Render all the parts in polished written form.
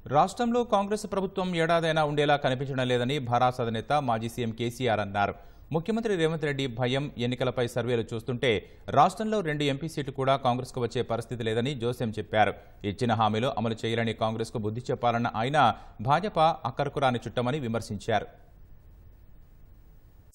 రాష్ట్రంలో కాంగ్రెస్ ప్రభుత్వం ఏడాదైనా ఉండేలా కనిపించడం లేదని భారాస అధినేత మాజీ సీఎం కేసీఆర్ అన్నారు. ముఖ్యమంత్రి రేవంత్ రెడ్డి భయం ఎన్నికలపై సర్వేలు చూస్తుంటే రాష్ట్రంలో 2 ఎంపీ సీట్లు కూడా కాంగ్రెస్కు వచ్చే పరిస్థితి లేదని జోసెం చెప్పారు. ఇచ్చిన హామీలు అమలు చేయలేని కాంగ్రెస్కు బుద్ధి చెప్పాలన్న ఆయన భాజపా అక్కరకు రాని చుట్టమని విమర్శించారు.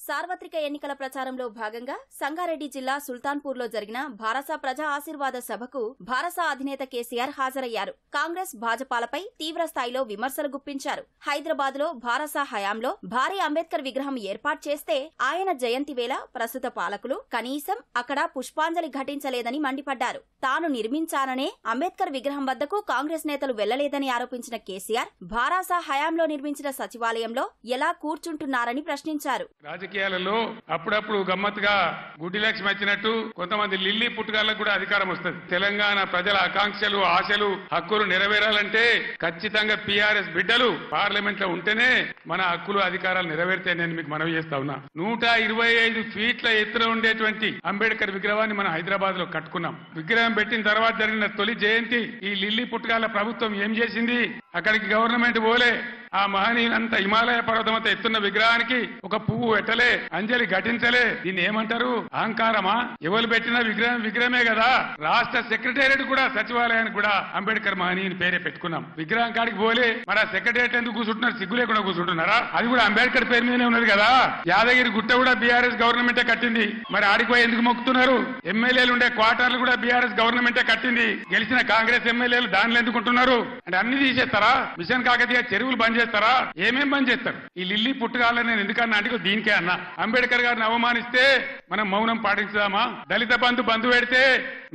సార్వత్రిక ఎన్నికల ప్రచారంలో భాగంగా సంగారెడ్డి జిల్లా సుల్తాన్పూర్లో జరిగిన భారస ప్రజా ఆశీర్వాద సభకు భారస అధినేత కేసీఆర్ హాజరయ్యారు. కాంగ్రెస్ భాజపాలపై తీవ్ర స్థాయిలో విమర్శలు గుప్పించారు. హైదరాబాద్లో భారస హయాంలో భారీ అంబేద్కర్ విగ్రహం ఏర్పాటు చేస్తే ఆయన జయంతి వేళ ప్రస్తుత పాలకులు కనీసం అక్కడ పుష్పాంజలి ఘటించలేదని మండిపడ్డారు. తాను నిర్మించాననే అంబేద్కర్ విగ్రహం వద్దకు కాంగ్రెస్ నేతలు వెళ్లలేదని ఆరోపించిన కేసీఆర్ భారాస హయాంలో నిర్మించిన సచివాలయంలో ఎలా కూర్చుంటున్నారని ప్రశ్నించారు. రాజకీయాలలో అప్పుడప్పుడు గమ్మత్తుగా గుడ్డి లక్ష్మి వచ్చినట్టు కొంతమంది లిల్లీ పుట్టుగాళ్ళకు కూడా అధికారం వస్తుంది. తెలంగాణ ప్రజల ఆకాంక్షలు, ఆశలు, హక్కులు నెరవేరాలంటే ఖచ్చితంగా PRS బిడ్డలు పార్లమెంట్ లో ఉంటేనే మన హక్కులు, అధికారాలు నెరవేర్తాయి. నేను మీకు మనవి చేస్తా ఉన్నా. 125 ఫీట్ల ఎత్తున ఉండేటువంటి అంబేద్కర్ విగ్రహాన్ని మనం హైదరాబాద్ లో కట్టుకున్నాం. విగ్రహం పెట్టిన తర్వాత జరిగిన తొలి జయంతి ఈ లిల్లీ పుట్టుగాళ్ళ ప్రభుత్వం ఏం చేసింది? అక్కడికి గవర్నమెంట్ పోలే. ఆ మహనీయులంతా హిమాలయ పర్వతం అంతా ఎత్తున్న విగ్రహానికి ఒక పువ్వు పెట్టలే, అంజలి ఘటించలే. దీన్ని ఏమంటారు? అహంకారమా? ఎవరు పెట్టిన విగ్రహమే కదా. రాష్ట్ర సెక్రటేరియట్ కూడా సచివాలయానికి కూడా అంబేద్కర్ మహనీయుని పేరే పెట్టుకున్నాం. విగ్రహం కాడికి పోలే. మరి ఆ సెక్రటేరియట్ ఎందుకు కూర్చుంటున్నారు? సిగ్గు లేకుండా కూర్చుంటున్నారా? అది కూడా అంబేద్కర్ పేరు మీదనే ఉన్నది కదా. యాదగిరి గుట్ట కూడా BRS గవర్నమెంటే కట్టింది. మరి ఆడికి పోయి ఎందుకు మొక్కుతున్నారు? ఎమ్మెల్యేలు ఉండే క్వార్టర్లు కూడా BRS గవర్నమెంటే కట్టింది. గెలిచిన కాంగ్రెస్ ఎమ్మెల్యేలు దానిలో ఎందుకుంటున్నారు? అంటే అన్ని తీసేస్తారా? మిషన్ కాకతీయ చెరువులు బంద్ చేస్తారా? ఏమేం బంద్ చేస్తారు? ఈ లిల్లీ పుట్టుగాలని నేను ఎందుకన్నా అంటే దీనికే అన్నా. అంబేద్కర్ గారిని అవమానిస్తే మనం మౌనం పాటించుదామా? దళిత బంధు పెడితే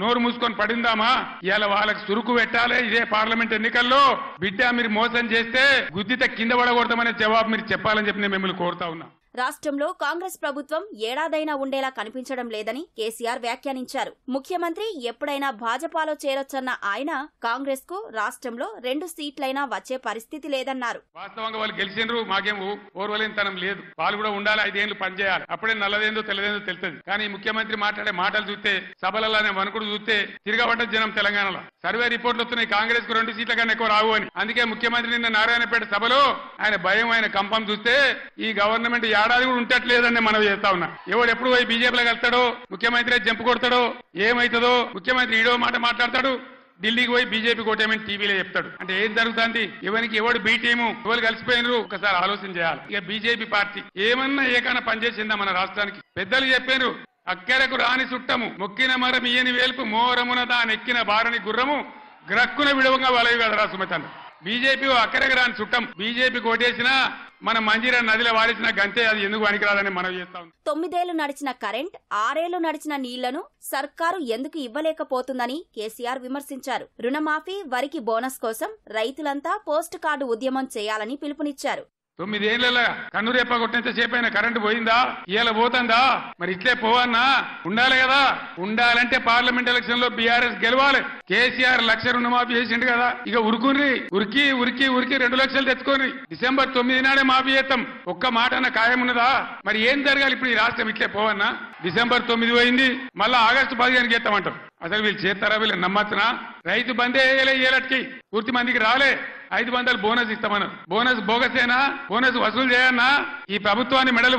నోరు మూసుకొని పడిందామా? ఇవాళ వాళ్ళకి సురుకు పెట్టాలి. ఇదే పార్లమెంట్ ఎన్నికల్లో బిడ్డ మీరు మోసం చేస్తే గుద్దితే కింద పడకూడదమనే జవాబు మీరు చెప్పాలని చెప్పి నేను మిమ్మల్ని కోరుతా ఉన్నా. రాష్ట్రంలో కాంగ్రెస్ ప్రభుత్వం ఏడాదైనా ఉండేలా కనిపించడం లేదని కేసీఆర్ వ్యాఖ్యానించారు. ముఖ్యమంత్రి ఎప్పుడైనా భాజపాలో చేరొచ్చన్న ఆయన కాంగ్రెస్ కు రాష్ట్రంలో 2 సీట్లైనా వచ్చే పరిస్థితి లేదన్నారు. వాస్తవంగా వాళ్ళు గెలిచినరు, మాకేం ఓర్వలేనితనం లేదు. వాళ్ళు కూడా ఉండాలి, 5 ఏళ్లు పనిచేయాలి. అప్పుడే నల్లదేందో తెల్లదేందో తెలుస్తుంది. కానీ ముఖ్యమంత్రి మాట్లాడే మాటలు చూస్తే, సభలలోనే వణుకుడు చూస్తే తిరగబడ్డ జనం తెలంగాణలో. సర్వే రిపోర్ట్లు వస్తున్నాయి కాంగ్రెస్ కు 2 సీట్ల కన్నా ఎక్కువ రావు అని. అందుకే ముఖ్యమంత్రి నిన్న నారాయణపేట సభలో ఆయన భయం, ఆయన కంపం చూస్తే ఈ గవర్నమెంట్ ఏడాది కూడా ఉంటట్లేదని మనం చేస్తా ఉన్నా. ఎవడు ఎప్పుడు పోయి బీజేపీలో కలుస్తాడో, ముఖ్యమంత్రి జంపు కొడతాడో, ఏమైతుందో, ముఖ్యమంత్రి ఈడో మాట మాట్లాడతాడు, ఢిల్లీకి పోయి బీజేపీ కోటేమని టీవీలో చెప్తాడు. అంటే ఏం జరుగుతుంది? ఎవడు బీ టీము, ఎవరు కలిసిపోయినరు ఒకసారి ఆలోచన చేయాలి. ఇక బీజేపీ పార్టీ ఏమన్నా ఏకైనా పనిచేసిందా మన రాష్ట్రానికి? పెద్దలు చెప్పారు, అక్కెరకు రాని చుట్టము మొక్కిన మరం ఇయని వేల్పు మోరమున దానెక్కిన బారని గుర్రము గ్రక్కున విడవంగా వలవి కదరా సుమతన్. బీజేపీ అక్కడికి రాని చుట్టం. బీజేపీ కోటేసినా మన మంజీరా నదిలో వాడిసిన గంతే అది ఎందుకు పనికిరాదని మనం చేస్తాం. 9 ఏళ్లు నడిచిన కరెంట్, 6 ఏళ్లు నడిచిన నీళ్లను సర్కారు ఎందుకు ఇవ్వలేకపోతుందని కేసీఆర్ విమర్శించారు. రుణమాఫీ, వరికి బోనస్ కోసం రైతులంతా పోస్ట్ కార్డు ఉద్యమం చేయాలని పిలుపునిచ్చారు. 9 ఏళ్ల కన్నురేప కొట్టినంత సేపైనా కరెంటు పోయిందా? ఇవాళ పోతుందా? మరి ఇట్లే పోవన్నా? ఉండాలి కదా. ఉండాలంటే పార్లమెంట్ ఎలక్షన్ లో BRS గెలవాలి. కేసీఆర్ 1 లక్ష రుణమాఫీ చేసిండు కదా. ఇక ఉరికి 2 లక్షలు తెచ్చుకోని డిసెంబర్ 9 నాడే మాఫీ చేస్తాం. ఒక్క మాట అన్న ఖాయం ఉన్నదా? మరి ఏం జరగాలి ఇప్పుడు ఈ రాష్ట్రం? ఇట్లే పోవన్నా? డిసెంబర్ 9 పోయింది, మళ్ళా ఆగస్టు 15 చేస్తామంటారు. అసలు వీళ్ళు చేస్తారా? వీళ్ళు నమ్మచ్చునా? రైతు బందే వేయలే, ఏలటికి పూర్తి మందికి రాలే. 500 బోనస్ ఇస్తామన్నారు. బోనస్ బోగసేనా? బోనస్ వసూలు చేయన్నా? ఈ ప్రభుత్వాన్ని మెడలు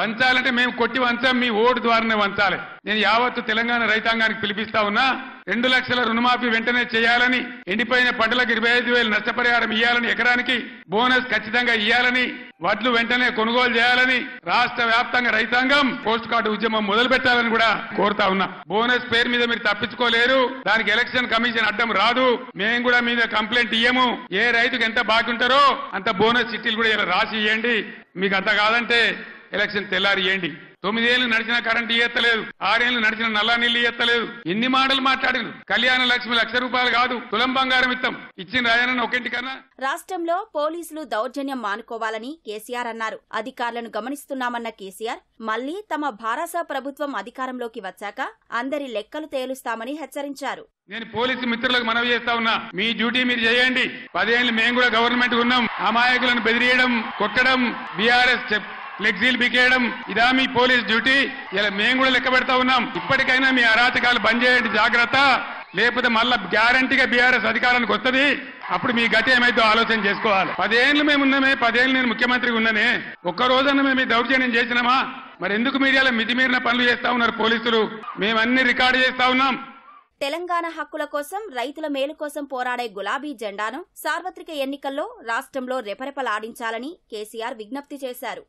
వంచాలంటే మేము కొట్టి వంచాం, మీ ఓటు ద్వారానే వంచాలి. నేను యావత్తు తెలంగాణ రైతాంగానికి పిలిపిస్తా ఉన్నా. 2 లక్షల రుణమాఫీ వెంటనే చేయాలని, ఎండిపోయిన పంటలకు 25,000 నష్టపరిహారం ఇవ్వాలని, ఎకరానికి బోనస్ ఖచ్చితంగా ఇవ్వాలని, వడ్లు వెంటనే కొనుగోలు చేయాలని, రాష్ట్ర వ్యాప్తంగా రైతాంగం పోస్ట్ కార్డు ఉద్యమం మొదలు పెట్టాలని కూడా కోరుతా ఉన్నా. బోనస్ పేరు మీద మీరు తప్పించుకోలేరు. దానికి ఎలక్షన్ కమిషన్ అడ్డం రాదు. మేము కూడా మీద కంప్లైంట్ ఇయ్యము. ఏ రైతుకు ఎంత బాకీ ఉంటారో అంత బోనస్ చిట్టీలు కూడా ఇలా రాసి ఇవ్వండి. మీకు అంత కాదంటే ఎలక్షన్ తెల్లారి ఇవ్వండి. 9 ఏళ్లు నడిచిన కరెంటు ఇయ్యలేదు, 6 ఏళ్లు నడిచిన నల్లా నీళ్లు ఇయ్యలేదు. ఎన్ని మాటలు మాట్లాడిను? కళ్యాణ లక్ష్మి 1 లక్ష రూపాయలు కాదు, తులం బంగారం ఇస్తాం. ఇచ్చిన రాయనన్న ఒకింటికన్నా. రాష్ట్రంలో పోలీసులు దౌర్జన్యం మానుకోవాలని కేసీఆర్ అన్నారు. అధికారులను గమనిస్తున్నామన్న కేసీఆర్ మళ్లీ తమ భారస ప్రభుత్వం అధికారంలోకి వచ్చాక అందరి లెక్కలు తేలుస్తామని హెచ్చరించారు. నేను పోలీసు మిత్రులకు మనవి చేస్తా ఉన్నా, మీ డ్యూటీ మీరు చేయండి. 10 ఏళ్లు మేము కూడా గవర్నమెంట్ ఉన్నాం. అమాయకులను బెదిరియడం, కొట్టడం, BRS ఫ్లెక్సీలు బికేయడం ఇదా మీ పోలీస్ డ్యూటీ? ఇలా మేము కూడా లెక్క పెడతా ఉన్నాం. ఇప్పటికైనా మీ అరాచకాలు బంద్ చేయండి, జాగ్రత్త. లేకపోతే మళ్ళా గ్యారంటీగా BRS అధికారానికి వస్తుంది. అప్పుడు మీ గతి ఏమైతే ఆలోచన చేసుకోవాలి. 10 ఏళ్ళు మేము ఉన్నామే, 10 ఏళ్ళు నేను ముఖ్యమంత్రిగా ఉన్నానే, ఒక్క రోజన్నా మేము దౌర్జన్యం చేసినామా? మరి ఎందుకు మీడియాలో మితిమీరిన పనులు చేస్తా ఉన్నారు పోలీసులు? మేమన్ని రికార్డు చేస్తా ఉన్నాం. తెలంగాణ హక్కుల కోసం, రైతుల మేలు కోసం పోరాడే గులాబీ జెండాను సార్వత్రిక ఎన్నికల్లో రాష్ట్రంలో రెపరెపలాడించాలని కేసీఆర్ విజ్ఞప్తి చేశారు.